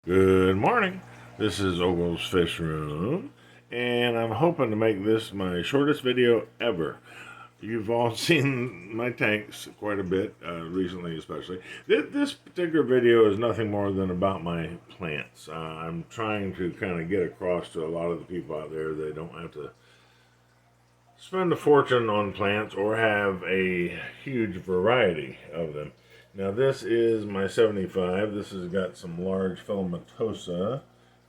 Good morning. This is Ogle's Fish Room, and I'm hoping to make this my shortest video ever. You've all seen my tanks quite a bit recently, especially. This particular video is nothing more than about my plants. I'm trying to kind of get across to a lot of the people out there they don't have to spend a fortune on plants or have a huge variety of them. Now this is my 75. This has got some large filamentosa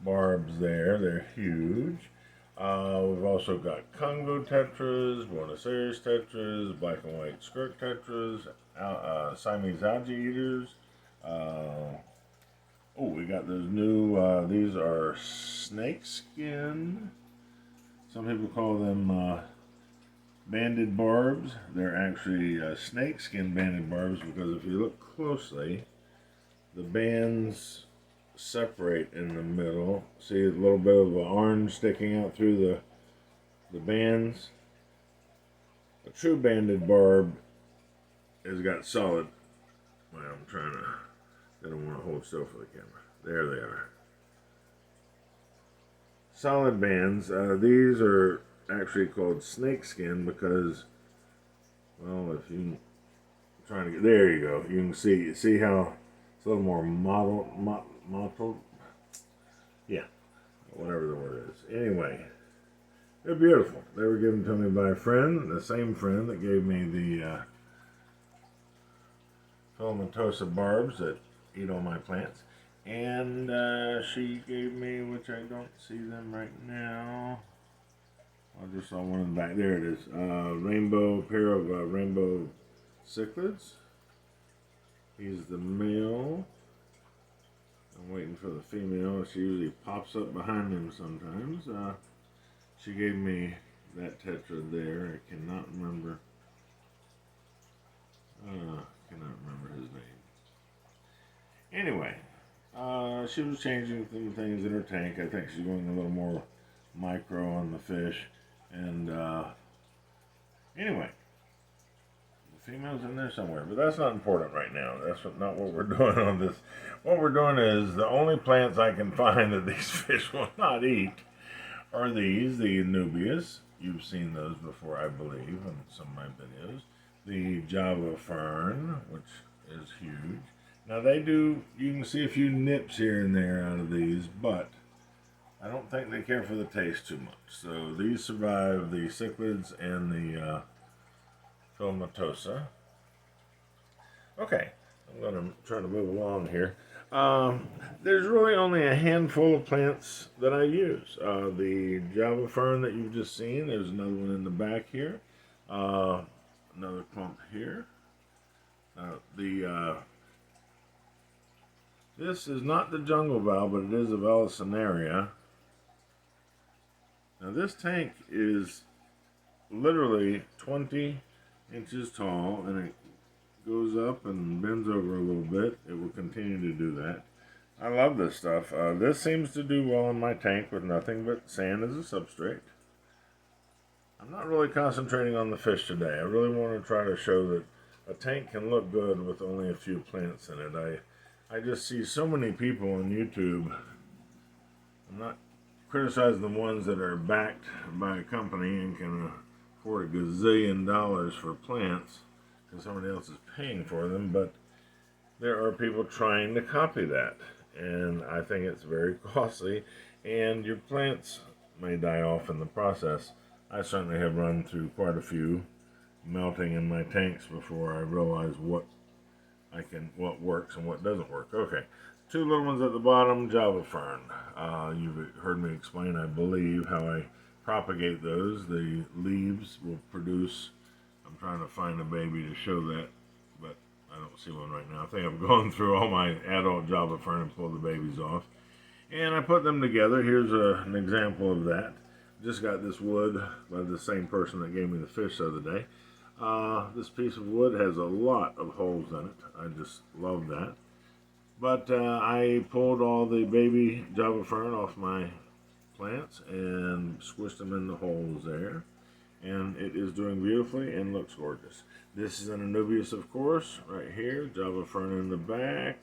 barbs there. They're huge. We've also got Congo tetras, Buenos Aires tetras, black and white skirt tetras, Siamese algae eaters. We got those new, these are snake skin. Some people call them banded barbs. They're actually snakeskin banded barbs because if you look closely, the bands separate in the middle. See a little bit of an orange sticking out through the bands. A true banded barb has got solid. Well, I'm trying to. I don't want to hold still for the camera. There they are. Solid bands. These are actually called snakeskin because, well, if you trying to get there, you go. You can see how it's a little more mottled. Yeah, whatever the word is. Anyway, they're beautiful. They were given to me by a friend, the same friend that gave me the filamentosa barbs that eat all my plants, and she gave me, which I don't see them right now. I just saw one in the back. There it is. Pair of rainbow cichlids. He's the male. I'm waiting for the female. She usually pops up behind him sometimes. She gave me that tetra there. I cannot remember. Cannot remember his name. Anyway, she was changing some things in her tank. I think she's going a little more micro on the fish. And anyway, the female's in there somewhere, but that's not important right now. That's not what we're doing on this. What we're doing is the only plants I can find that these fish will not eat are these, the Anubias. You've seen those before, I believe, in some of my videos. The Java Fern, which is huge. Now you can see a few nips here and there out of these, but I don't think they care for the taste too much. So these survive the cichlids and the filamentosa. Okay, I'm going to try to move along here. There's really only a handful of plants that I use. The Java Fern that you've just seen, there's another one in the back here. Another clump here. This is not the jungle val, but it is a Velocinaria. Now this tank is literally 20 inches tall, and it goes up and bends over a little bit. It will continue to do that. I love this stuff. This seems to do well in my tank with nothing but sand as a substrate. I'm not really concentrating on the fish today. I really want to try to show that a tank can look good with only a few plants in it. I just see so many people on YouTube. I'm not criticizing the ones that are backed by a company and can afford a gazillion dollars for plants because somebody else is paying for them, but there are people trying to copy that, and I think it's very costly, and your plants may die off in the process. I certainly have run through quite a few melting in my tanks before I realize what works and what doesn't work. Okay, two little ones at the bottom, Java Fern. You've heard me explain, I believe, how I propagate those. The leaves will produce, I'm trying to find a baby to show that, but I don't see one right now. I think I've gone through all my adult Java Fern and pulled the babies off. And I put them together. Here's an example of that. Just got this wood by the same person that gave me the fish the other day. This piece of wood has a lot of holes in it. I just love that. But I pulled all the baby Java Fern off my plants and squished them in the holes there. And it is doing beautifully and looks gorgeous. This is an Anubius, of course, right here. Java Fern in the back.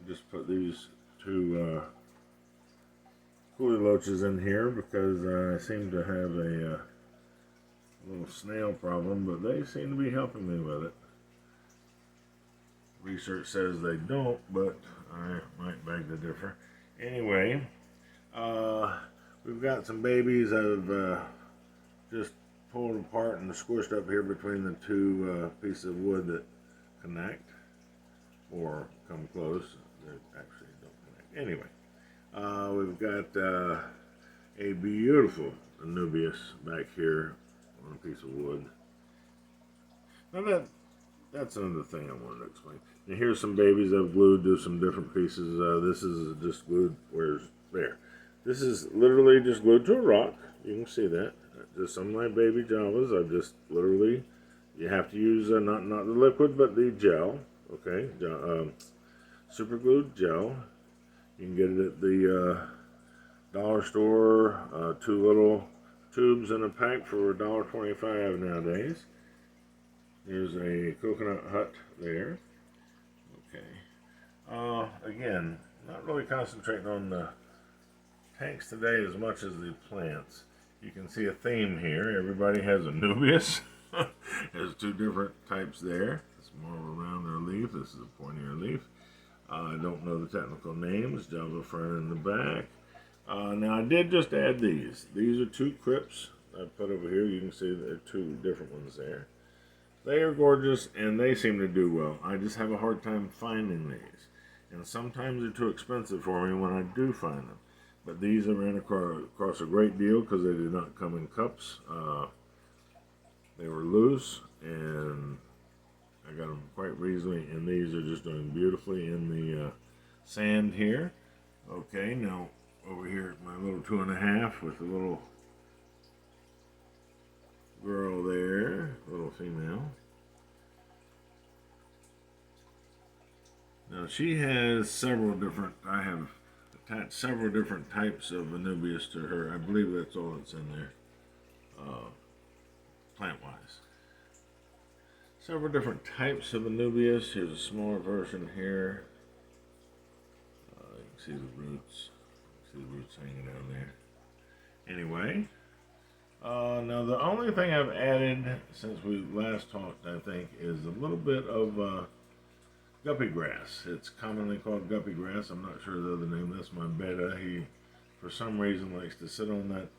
just put these two coolie loaches in here because I seem to have a little snail problem, but they seem to be helping me with it. Research says they don't, but I might beg to differ. Anyway, we've got some babies I've just pulled apart and squished up here between the two pieces of wood that connect or come close. They actually don't connect. Anyway, we've got a beautiful Anubius back here on a piece of wood. Now that's another thing I wanted to explain. Now here's some babies I've glued to some different pieces. This is just glued, where's there? This is literally just glued to a rock. You can see that. Just some of my baby Javas, I've just literally, you have to use not the liquid, but the gel, okay? Super glued gel. You can get it at the dollar store, 2 little tubes in a pack for $1.25 nowadays. Here's a coconut hut there. Okay. Again, not really concentrating on the tanks today as much as the plants. You can see a theme here. Everybody has Anubias. There's 2 different types there. It's more of a rounder leaf. This is a pointier leaf. I don't know the technical names. Java Fern in the back. Now I did just add these. These are 2 crypts I put over here. You can see there are 2 different ones there. They are gorgeous and they seem to do well. I just have a hard time finding these. And sometimes they're too expensive for me when I do find them. But these I ran across a great deal because they did not come in cups. They were loose and I got them quite reasonably. And these are just doing beautifully in the sand here. Okay, now over here at my little 2.5 with the little girl there, little female. Now she has several different, I have attached several different types of Anubias to her. I believe that's all that's in there, plant-wise. Several different types of Anubias. Here's a smaller version here. You can see the roots. See the roots hanging down there. Anyway, now the only thing I've added since we last talked, I think, is a little bit of Guppy Grass. It's commonly called Guppy Grass. I'm not sure the other name. That's my betta. He, for some reason, likes to sit on that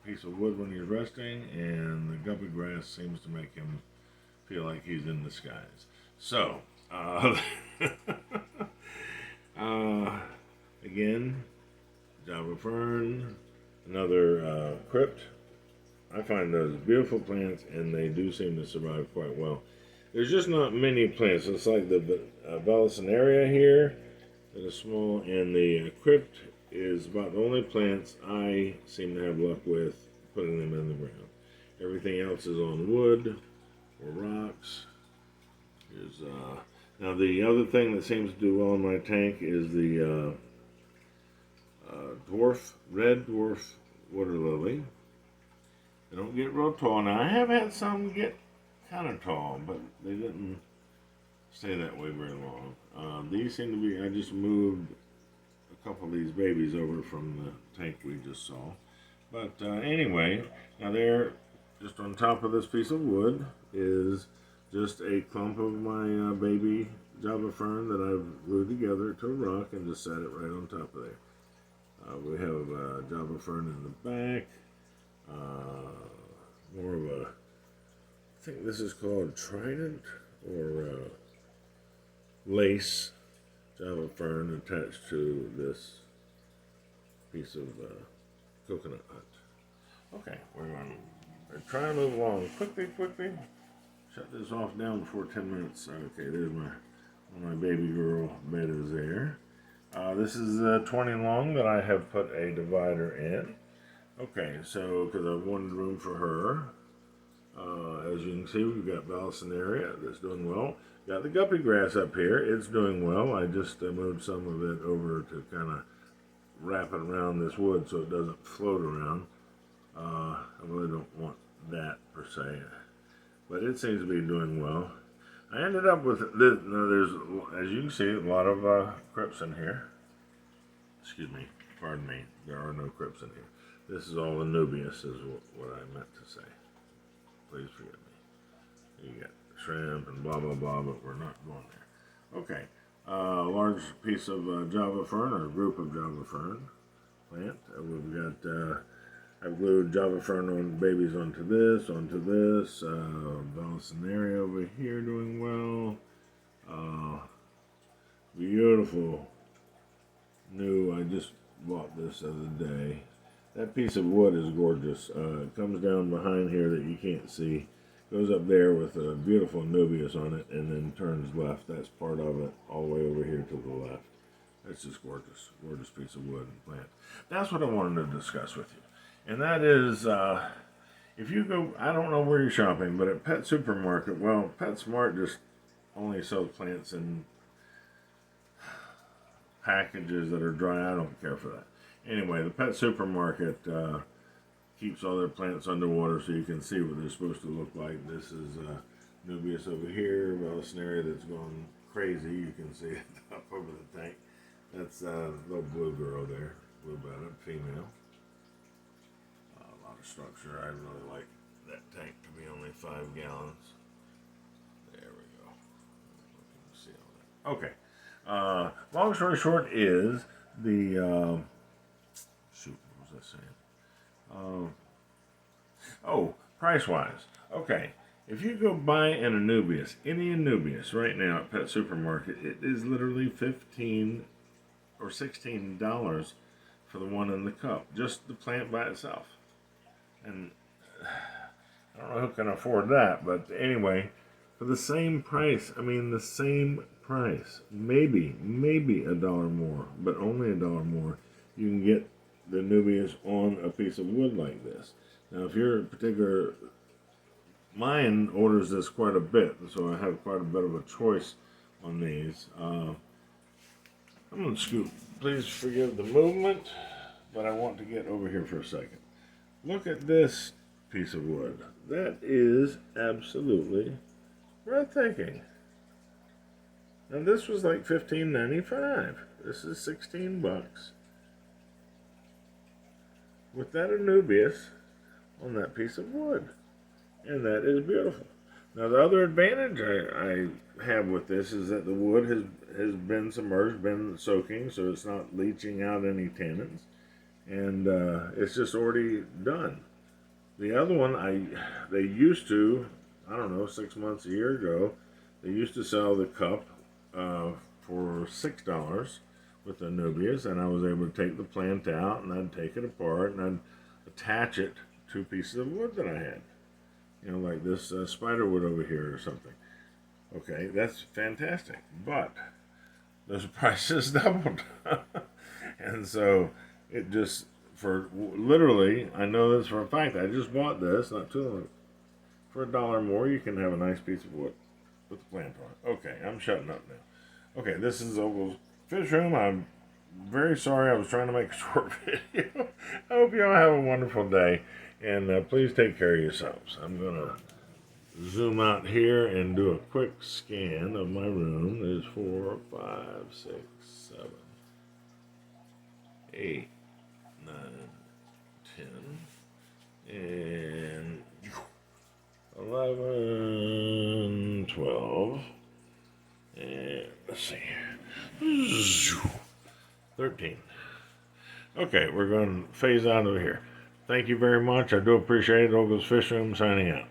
piece of wood when he's resting, and the Guppy Grass seems to make him feel like he's in disguise. So, again, Java Fern, another crypt. I find those beautiful plants, and they do seem to survive quite well. There's just not many plants. It's like the Velocinaria here that are small, and the crypt is about the only plants I seem to have luck with putting them in the ground. Everything else is on wood or rocks. Here's, now the other thing that seems to do well in my tank is the red dwarf water lily. They don't get real tall. Now I have had some get kind of tall, but they didn't stay that way very long. These seem to be, I just moved a couple of these babies over from the tank we just saw. But anyway, now there, just on top of this piece of wood is just a clump of my baby Java Fern that I've glued together to a rock and just set it right on top of there. We have Java Fern in the back. More of a, I think this is called trident or lace Java Fern attached to this piece of coconut hut. Okay, we're going to try and move along quickly. Shut this off down before 10 minutes. Okay, there's one of my baby girl bettas there. This is 20 long that I have put a divider in. Okay, so because I wanted room for her. As you can see, we've got Velocinaria that's doing well. Got the Guppy Grass up here. It's doing well. I just moved some of it over to kind of wrap it around this wood so it doesn't float around. I really don't want that per se, but it seems to be doing well. I ended up with this. There's, as you can see, a lot of crypts in here. Excuse me, pardon me. There are no crypts in here. This is all Anubias, is what I meant to say. Please forgive me. You got shrimp and blah blah blah, but we're not going there. Okay, large piece of Java fern, or group of Java fern plant. We've got. I've glued Java fern on babies onto this. Velocinaria over here doing well. Beautiful. New. I just bought this the other day. That piece of wood is gorgeous. It comes down behind here that you can't see. Goes up there with a beautiful Anubias on it, and then turns left. That's part of it, all the way over here to the left. That's just gorgeous. Gorgeous piece of wood and plant. That's what I wanted to discuss with you. And that is, if you go, I don't know where you're shopping, but at Pet Supermarket, well, PetSmart just only sells plants in packages that are dry. I don't care for that. Anyway, the Pet Supermarket keeps all their plants underwater so you can see what they're supposed to look like. This is Anubias over here, Velocinaria that's going crazy. You can see it up over the tank. That's a little blue girl there, blue bellied female. Structure. I really like that tank to be only 5 gallons. There we go. See all that. Okay. Long story short is the shoot. What was I saying? Oh, price wise. Okay. If you go buy an Anubias, any Anubias right now at Pet Supermarket, it is literally $15 or $16 for the one in the cup, just the plant by itself. And I don't know who can afford that, but anyway, for the same price, the same price, maybe $1 more, but only $1 more, you can get the Anubias on a piece of wood like this. Now, if you're a particular, mine orders this quite a bit, so I have quite a bit of a choice on these. I'm going to scoot. Please forgive the movement, but I want to get over here for a second. Look at this piece of wood. That is absolutely breathtaking. And this was like $15.95. This is $16 with that Anubias on that piece of wood. And that is beautiful. Now the other advantage I have with this is that the wood has been submerged, been soaking, so it's not leaching out any tannins. And it's just already done. The other one, they used to, I don't know, 6 months, a year ago, they used to sell the cup for $6 with the Anubias, and I was able to take the plant out, and I'd take it apart, and I'd attach it to pieces of wood that I had. You know, like this spider wood over here or something. Okay, that's fantastic, but those prices doubled. And so it just, for literally, I know this for a fact, I just bought this not too long. For $1 more, you can have a nice piece of wood with the plant on it. Okay, I'm shutting up now. Okay, this is Ogle's fish room. I'm very sorry, I was trying to make a short video. I hope you all have a wonderful day, and please take care of yourselves. I'm going to zoom out here and do a quick scan of my room. There's 4, 5, 6, 7, 8, 9, 10, and 11, 12, and let's see, 13. Okay, we're going to phase out over here. Thank you very much. I do appreciate it. Ogle's Fish Room signing out.